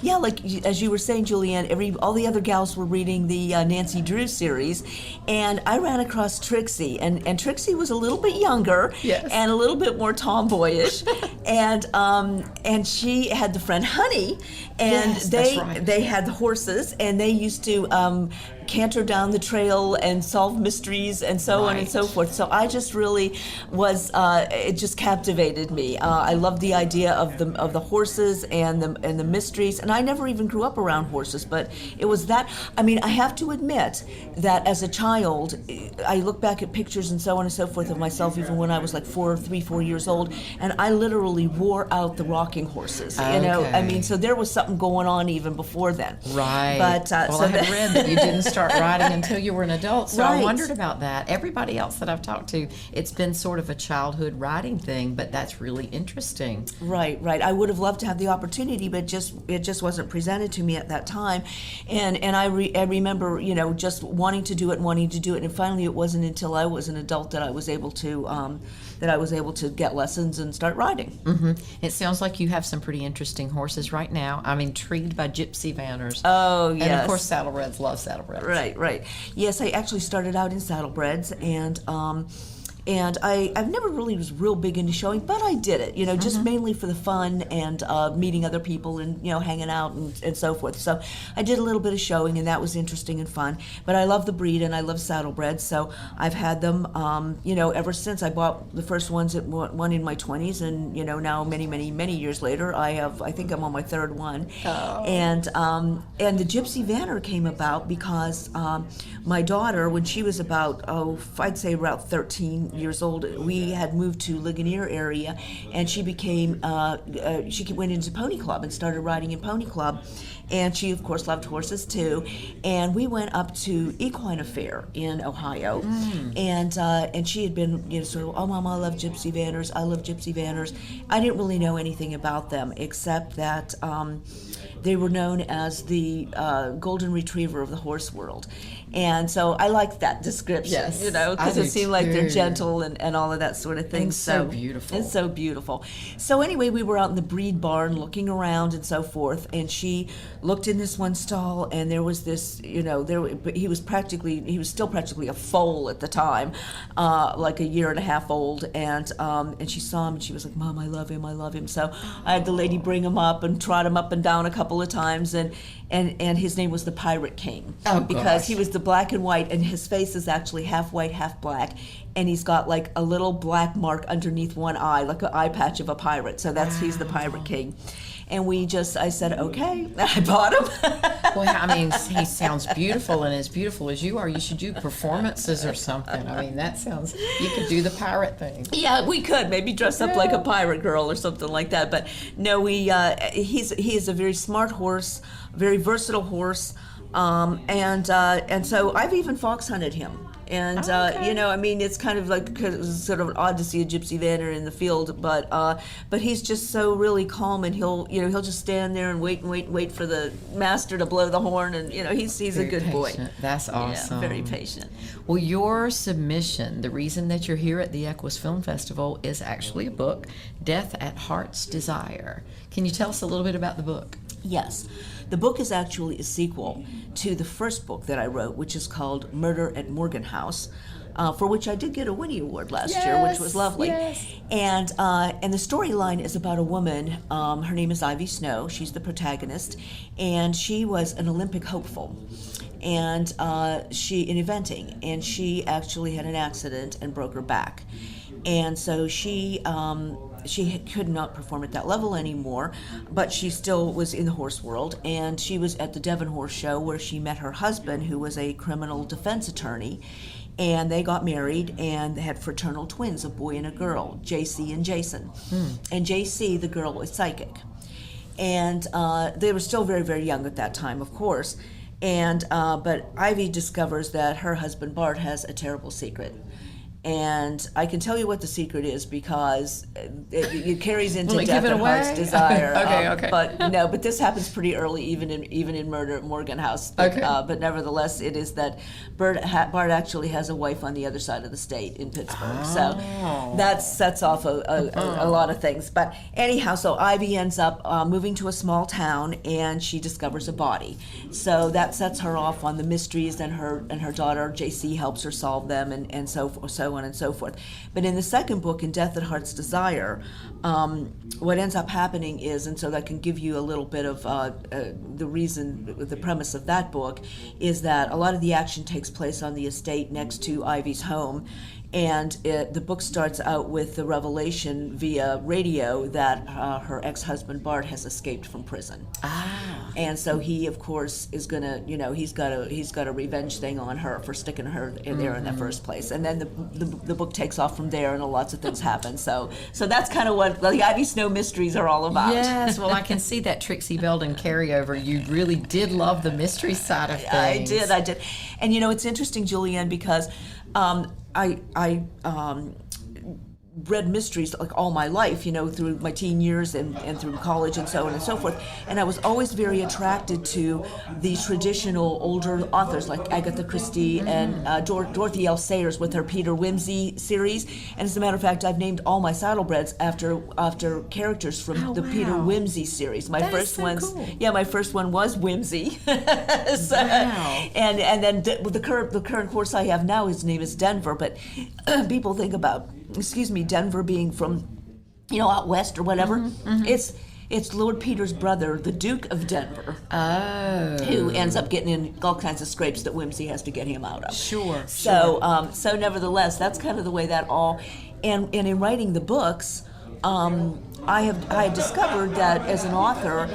yeah, like as you were saying, Julianne, all the other gals were reading the Nancy Drew series, and I ran across Trixie, and Trixie was a little bit younger, yes, and a little bit more tomboyish, and she had the friend Honey, and yes, that's right. They had the horses, and they used to canter down the trail and solve mysteries and so on and so forth. So I just really was, it just captivated me. I loved the idea of the horses and the mysteries, and I never even grew up around horses, but it was that. I mean, I have to admit that as a child, I look back at pictures and so on and so forth of myself, even when I was like 4 years old, and I literally wore out the rocking horses. You know, I mean, so there was something going on even before then. Right. But well, I had read that you didn't start riding until you were an adult, so Right. I wondered about that. Everybody else that I've talked to, it's been sort of a childhood riding thing, but that's really interesting. Right. I would have loved to have the opportunity, but it just wasn't presented to me at that time. And I remember, you know, just wanting to do it, and finally it wasn't until I was an adult that I was able to get lessons and start riding. Mm-hmm. It sounds like you have some pretty interesting horses right now. I'm intrigued by Gypsy Vanners. Oh, yes. And of course, saddlebreds. Love saddlebreds. Right. Yes, I actually started out in saddlebreds, and I've never really was real big into showing, but I did it, you know, just mainly for the fun and meeting other people and, you know, hanging out and so forth. So I did a little bit of showing, and that was interesting and fun. But I love the breed, and I love saddlebreds, so I've had them, you know, ever since. I bought the first ones at one in my 20s, and, you know, now many years later, I think I'm on my third one. Oh. And the Gypsy Vanner came about because my daughter, when she was about, I'd say about 13 years old, we had moved to Ligonier area, and she became she went into Pony Club and started riding in Pony Club, and she of course loved horses too, and we went up to Equine Affair in Ohio, and she had been, you know, sort of, oh Mama, I love Gypsy Vanners. I didn't really know anything about them except that they were known as the golden retriever of the horse world. And so I liked that description, yes, you know, because it seemed like they're gentle and all of that sort of thing. And so beautiful. It's so beautiful. So anyway, we were out in the breed barn looking around and so forth, and she looked in this one stall, and there was this, you know, he was still practically a foal at the time, like a year and a half old, and she saw him, and she was like, Mom, I love him. So I had the lady bring him up and trot him up and down a couple of times, and his name was the Pirate King, because he was a black and white, and his face is actually half white, half black, and he's got like a little black mark underneath one eye, like an eye patch of a pirate. So he's the Pirate King. And I said, okay, I bought him. Well, I mean, he sounds beautiful, and as beautiful as you are, you should do performances or something. I mean, you could do the pirate thing. Yeah, we could maybe dress up like a pirate girl or something like that. But no, he is a very smart horse, very versatile horse, and so I've even fox hunted him. And I mean, it's kind of like sort of odd to see a gypsy vanner in the field, but he's just so really calm, and he'll just stand there and wait for the master to blow the horn, and he's very a good patient boy. That's awesome. Yeah, very patient. Well, your submission, the reason that you're here at the EQUUS Film Festival, is actually a book, Death at Heart's Desire. Can you tell us a little bit about the book? Yes. The book is actually a sequel to the first book that I wrote, which is called Murder at Morgan House, for which I did get a Winnie Award last year, which was lovely. Yes. And the storyline is about a woman. Her name is Ivy Snow. She's the protagonist, and she was an Olympic hopeful, and in eventing, and she actually had an accident and broke her back, and so she could not perform at that level anymore, but she still was in the horse world, and she was at the Devon Horse Show where she met her husband, who was a criminal defense attorney, and they got married, and they had fraternal twins, a boy and a girl, JC and Jason. And JC, the girl, was psychic. And they were still very, very young at that time, of course, but Ivy discovers that her husband, Bart, has a terrible secret. And I can tell you what the secret is because it carries into Death at Heart's Desire. Okay. But this happens pretty early, even in Murder at Morgan House. But nevertheless, it is that Bart actually has a wife on the other side of the state in Pittsburgh. So that sets off a lot of things. But anyhow, so Ivy ends up moving to a small town, and she discovers a body. So that sets her off on the mysteries, and her daughter JC helps her solve them, and so on and so forth. But in the second book, in Death at Heart's Desire, what ends up happening is, and so that can give you a little bit of the premise of that book, is that a lot of the action takes place on the estate next to Ivy's home. And the book starts out with the revelation via radio that her ex-husband Bart has escaped from prison. And so he, of course, is gonna, he's got a revenge thing on her for sticking her in there in the first place. And then the book takes off from there, and lots of things happen. So that's kind of what the Ivy Snow mysteries are all about. Yes, well, I can see that Trixie Belden carryover. You really did love the mystery side of things. I did. And it's interesting, Julianne, because I read mysteries like all my life, through my teen years and through college and so on and so forth. And I was always very attracted to the traditional older authors like Agatha Christie and Dorothy L. Sayers with her Peter Wimsey series. And as a matter of fact, I've named all my saddlebreds after characters from the Peter Wimsey series. My first one was Wimsey. And then the current horse I have now, his name is Denver, but people think about Denver being from, out west or whatever. It's Lord Peter's brother, the Duke of Denver, who ends up getting in all kinds of scrapes that Wimsey has to get him out of. Sure. So nevertheless, that's kind of the way that all, and in writing the books, I have discovered that as an author,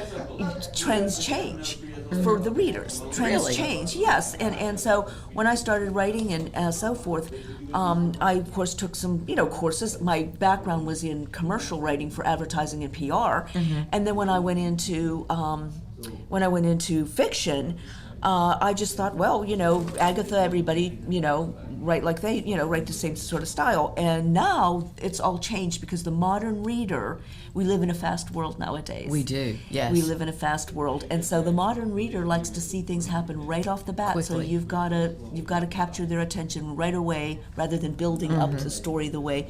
trends change. For the readers, trends change, yes, and so when I started writing and so forth, I of course took some courses. My background was in commercial writing for advertising and PR, and then when I went into fiction, I just thought, well, Agatha, everybody, write like they, write the same sort of style. And now it's all changed because the modern reader, we live in a fast world nowadays. We do, yes. We live in a fast world. And so the modern reader likes to see things happen right off the bat. Quickly. So you've got to capture their attention right away rather than building up the story the way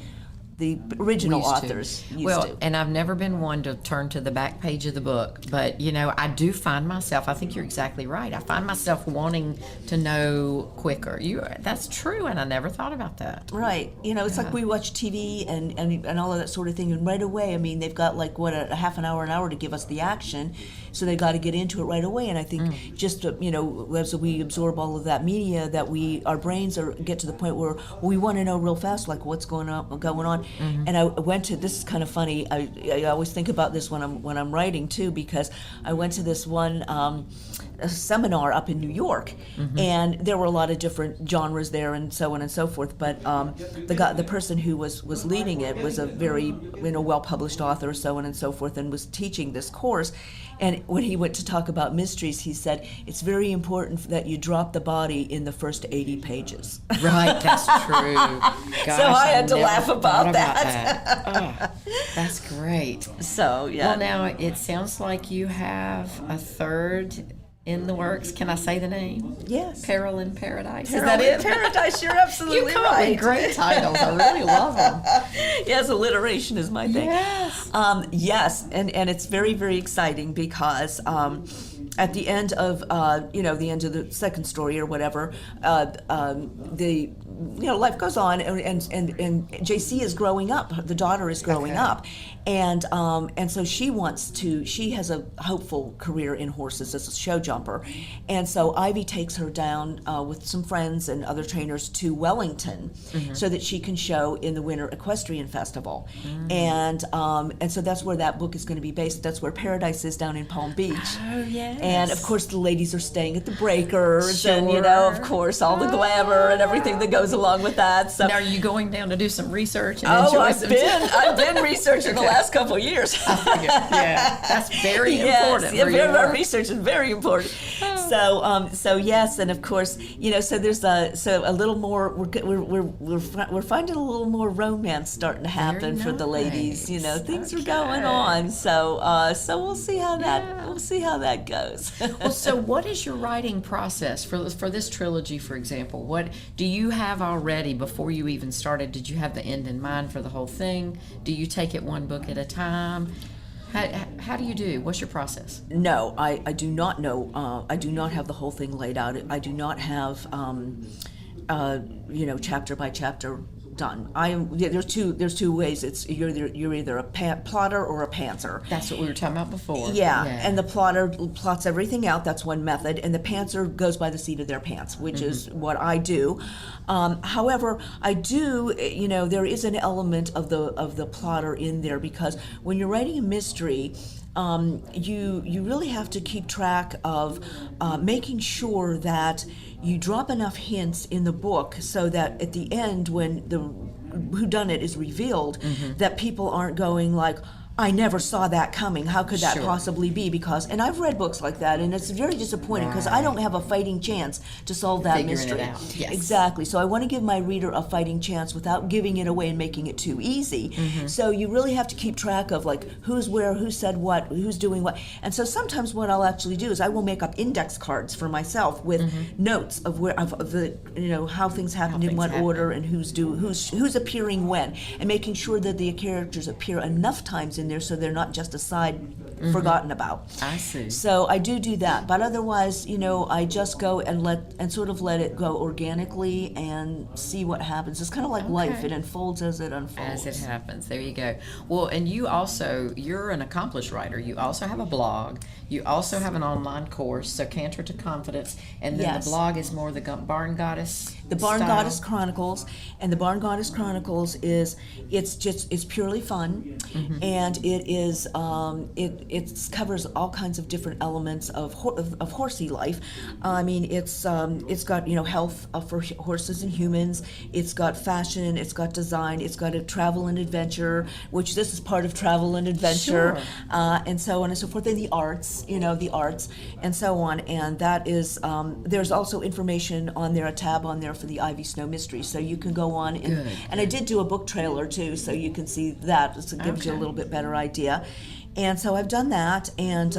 the original Used to. authors used Well, to. and I've never been one to turn to the back page of the book, but I do find myself, I think you're exactly right, I find myself wanting to know quicker. That's true, and I never thought about that. Right. It's like we watch TV and all of that sort of thing, and right away, I mean, they've got like, a half an hour to give us the action, so they got to get into it right away. And I think just, as we absorb all of that media, that our brains get to the point where we want to know real fast, like what's going on. And I went to, this is kind of funny, I always think about this when I'm writing too, because I went to this one a seminar up in New York, and there were a lot of different genres there and so on and so forth, but the person who was leading it was a very well-published author, so on and so forth, and was teaching this course. And when he went to talk about mysteries, he said, it's very important that you drop the body in the first 80 pages. Right, that's true. Gosh, So I had to never laugh thought about that. Oh, that's great. So, yeah. Well, now it sounds like you have a third in the works. Can I say the name? Yes. Peril in Paradise. Peril Is that in it? Paradise, you're absolutely You come right. up with great titles. I really love them. Yes, alliteration is my thing. Yes. Yes, and it's very, very exciting because at the end of the end of the second story or whatever, life goes on, and JC is growing up. The daughter is growing up, and so she has a hopeful career in horses as a show jumper, and so Ivy takes her down with some friends and other trainers to Wellington, so that she can show in the Winter Equestrian Festival, and so that's where that book is going to be based. That's where Paradise is, down in Palm Beach. Oh, yes. And of course the ladies are staying at the Breakers, and Sure. of course all the glamour and everything that goes along with that. So Now, are you going down to do some research and enjoy I've some been researching the last couple of years. Yeah, that's very important. Yeah, for your our work. research is very important. So yes, and of course, so there's a little more. We're finding a little more romance starting to happen for the ladies. Things are going on. So we'll see how that goes. Well, so what is your writing process for this trilogy, for example? What do you have already before you even started? Did you have the end in mind for the whole thing? Do you take it one book at a time? How do you do? What's your process? No, I do not know. I do not have the whole thing laid out. I do not have, chapter by chapter done. There's two ways. It's you're either a plotter or a pantser. That's what we were talking about before. Yeah, and the plotter plots everything out. That's one method, and the pantser goes by the seat of their pants, which is what I do. However, I do. There is an element of the plotter in there, because when you're writing a mystery, you really have to keep track of making sure that you drop enough hints in the book so that at the end, when the whodunit is revealed, that people aren't going like, I never saw that coming. How could that possibly be? And I've read books like that, and it's very disappointing because I don't have a fighting chance to solve that mystery. It out. Yes. Exactly. So I want to give my reader a fighting chance without giving it away and making it too easy. So you really have to keep track of like who's where, who said what, who's doing what. And so sometimes what I'll actually do is I will make up index cards for myself with notes of where of the how things happened in what order and who's appearing when, and making sure that the characters appear enough times in there so they're not just aside forgotten about. I see. So I do that, but otherwise, I just go and let it go organically and see what happens. It's kind of like life; it unfolds as it unfolds. As it happens. There you go. Well, and you're an accomplished writer. You also have a blog. You also have an online course, so Canter to Confidence, and then the blog is more the Barn Goddess. The Barn style. Goddess Chronicles, and the Barn Goddess Chronicles it's purely fun, and it is it covers all kinds of different elements of horsey life. I mean, it's got health for horses and humans. It's got fashion. It's got design. It's got a travel and adventure, which this is part of travel and adventure, and so on and so forth. And the arts, and so on. And that is there's also information on there, a tab on there for the Ivy Snow Mystery, so you can go on and I did do a book trailer too, so you can see that. So it gives you a little bit better idea. And so I've done that, and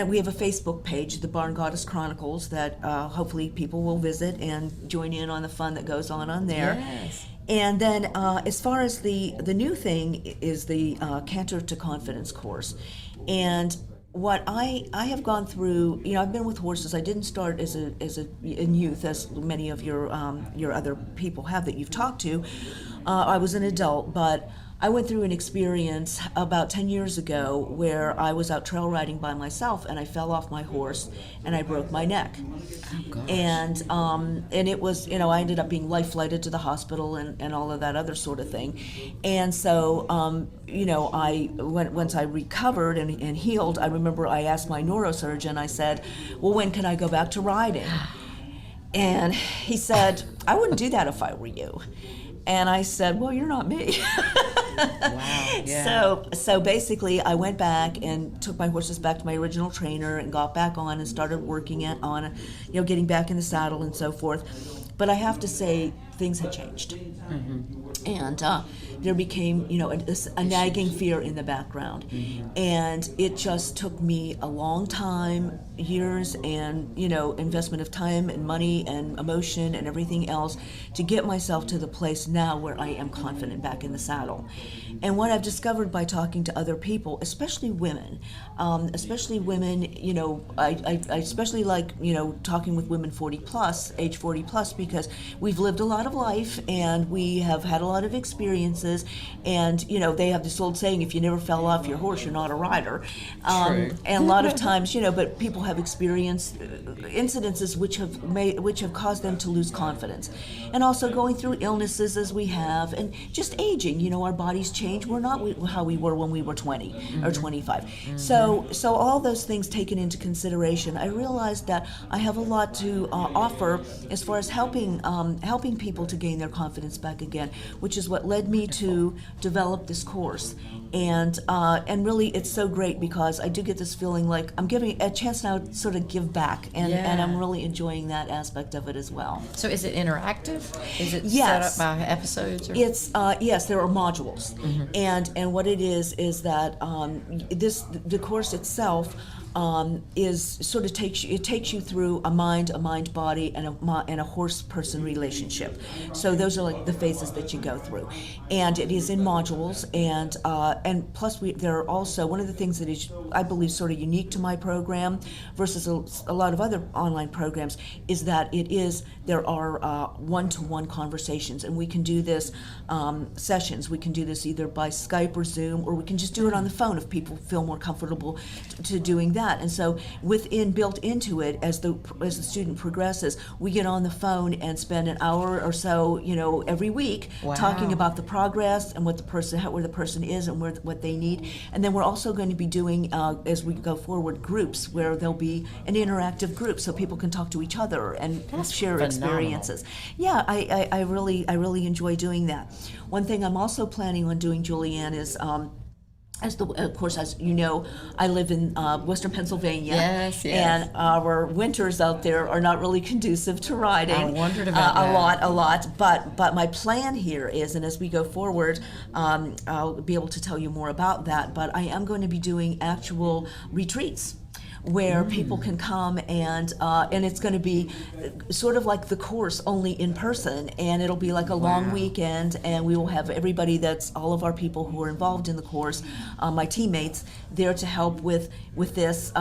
we have a Facebook page, the Barn Goddess Chronicles, that hopefully people will visit and join in on the fun that goes on there. Yes. And then as far as the new thing is the Canter to Confidence course. And what I have gone through, I've been with horses. I didn't start in youth, as many of your other people have that you've talked to. I was an adult, but I went through an experience about 10 years ago where I was out trail riding by myself and I fell off my horse and I broke my neck. Oh, gosh. And it was, I ended up being life flighted to the hospital and all of that other sort of thing. And so, once I recovered and healed, I remember I asked my neurosurgeon, I said, well, when can I go back to riding? And he said, I wouldn't do that if I were you. And I said, well, you're not me. Wow. Yeah. So basically I went back and took my horses back to my original trainer and got back on and started working on getting back in the saddle and so forth. But I have to say, things had changed. Mm-hmm. And there became, a nagging fear in the background. Mm-hmm. And it just took me a long time, years, and, investment of time and money and emotion and everything else to get myself to the place now where I am confident back in the saddle. And what I've discovered by talking to other people, especially women, I especially like, talking with women 40 plus, age 40 plus, because we've lived a lot of life and we have had a lot of experiences, and they have this old saying, if you never fell off your horse, you're not a rider. True. And a lot of times, but people have experienced incidences which have caused them to lose confidence, and also going through illnesses as we have, and just aging. Our bodies change. We're not how we were when we were 20 mm-hmm. or 25. Mm-hmm. So all those things taken into consideration, I realized that I have a lot to offer as far as helping people to gain their confidence back again, which is what led me to develop this course. And really, it's so great because I do get this feeling like I'm giving a chance now to sort of give back, and I'm really enjoying that aspect of it as well. So is it interactive? Is it Yes. set up by episodes? Or? It's yes, there are modules, mm-hmm. and what it is that the course itself is sort of takes you through a mind body and a horse person relationship. So those are like the phases that you go through, and it is in modules, and plus there are also, one of the things that is, I believe, sort of unique to my program versus a lot of other online programs is that there are one-to-one conversations, and we can do this sessions. We can do this either by Skype or Zoom, or we can just do it on the phone if people feel more comfortable to doing that. And so built into it, as the student progresses, we get on the phone and spend an hour or so, every week, wow. talking about the progress and where the person is and what they need. And then we're also going to be doing, as we go forward, groups where there'll be an interactive group so people can talk to each other and share phenomenal. Experiences. Yeah, I really enjoy doing that. One thing I'm also planning on doing, Julianne, is of course, as you know, I live in Western Pennsylvania. Yes. And our winters out there are not really conducive to riding. I wondered about that. A lot. But my plan here is, and as we go forward, I'll be able to tell you more about that, but I am going to be doing actual retreats where people can come, and it's going to be sort of like the course, only in person, and it'll be like a long weekend, and we will have everybody, that's all of our people who are involved in the course, my teammates, there to help with this,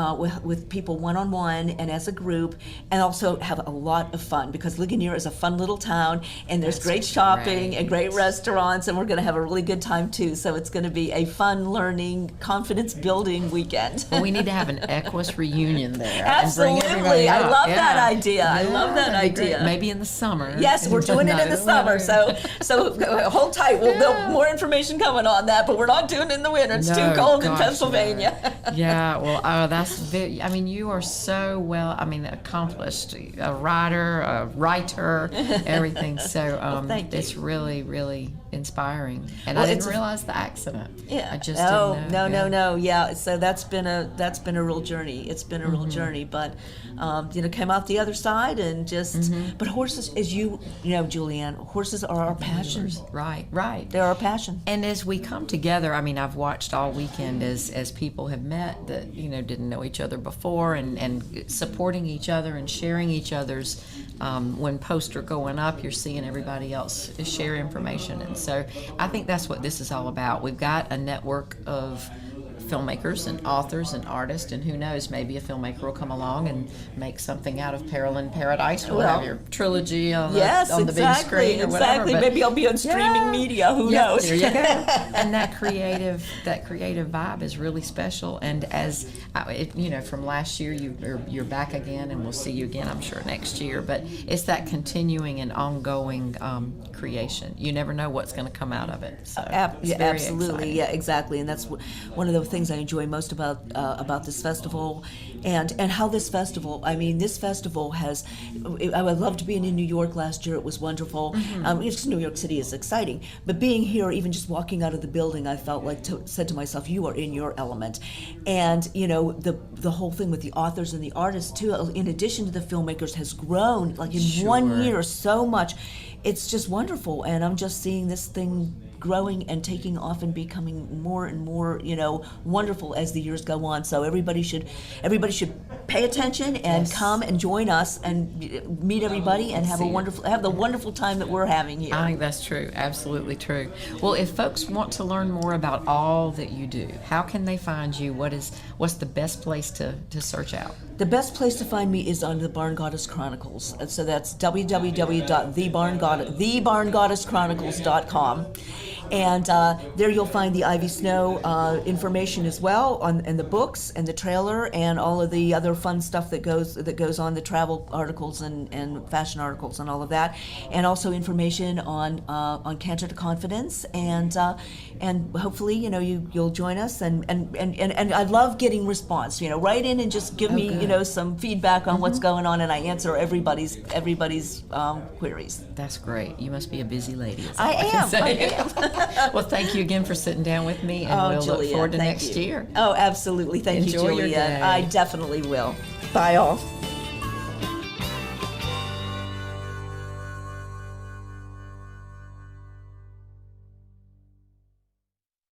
with people one-on-one and as a group, and also have a lot of fun, because Ligonier is a fun little town, and there's great shopping and great restaurants, and we're going to have a really good time too. So it's going to be a fun, learning, confidence-building weekend. Well, we need to have an EQUUS reunion there. Absolutely. And bring everybody I out. love that idea. I love that idea. Great. Maybe in the summer. Yes, we're doing it in the summer. So hold tight. There'll more information coming on that, but we're not doing it in the winter. It's too cold in Pennsylvania. Yeah, well, that's very, you are so accomplished, a writer, a writer, everything. So it's really, really inspiring. And I didn't realize the accident. Yeah. I just didn't know. No. Yeah. So that's been a real journey. journey. It's been a real journey, but came out the other side and just. But horses, as you know, Julianne, horses are our passion. Right. They're our passion. And as we come together, I mean, I've watched all weekend as people have met that didn't know each other before, and supporting each other and sharing each other's. When posts are going up, you're seeing everybody else share information, and so I think that's what this is all about. We've got a network of filmmakers and authors and artists, and who knows, maybe a filmmaker will come along and make something out of Peril in Paradise, or have your trilogy on the big screen or whatever. Exactly. Maybe I'll be on streaming media. Who knows? There you go. And that creative vibe is really special. And as from last year, you're back again, and we'll see you again, I'm sure, next year. But it's that continuing and ongoing creation. You never know what's going to come out of it. So it's very absolutely, exciting. yeah, exactly. And that's one of the things I enjoy most about this festival, and how this festival. I mean, this festival has. I loved being in New York last year. It was wonderful. New York City is exciting, but being here, even just walking out of the building, I felt like said to myself, "You are in your element." And the whole thing with the authors and the artists too, in addition to the filmmakers, has grown like in 1 year so much. It's just wonderful, and I'm just seeing this thing growing and taking off and becoming more and more, wonderful as the years go on. So everybody should pay attention and come and join us and meet everybody and have the wonderful time that we're having here. I think that's true. Absolutely true. Well, if folks want to learn more about all that you do, how can they find you? What's the best place to search out? The best place to find me is on the Barn Goddess Chronicles. So that's www.thebarngoddesschronicles.com. And there you'll find the Ivy Snow information as well, and the books and the trailer and all of the other fun stuff that goes on, the travel articles and fashion articles and all of that, and also information on Canter to Confidence, and hopefully you'll join us, and I love getting response. Write in and just give me some feedback on what's going on, and I answer everybody's queries. That's great. You must be a busy lady. I am. Well, thank you again for sitting down with me, and we'll look forward to next year. Oh, absolutely. Thank you, Enjoy your Julianne. day. I definitely will. Bye, all.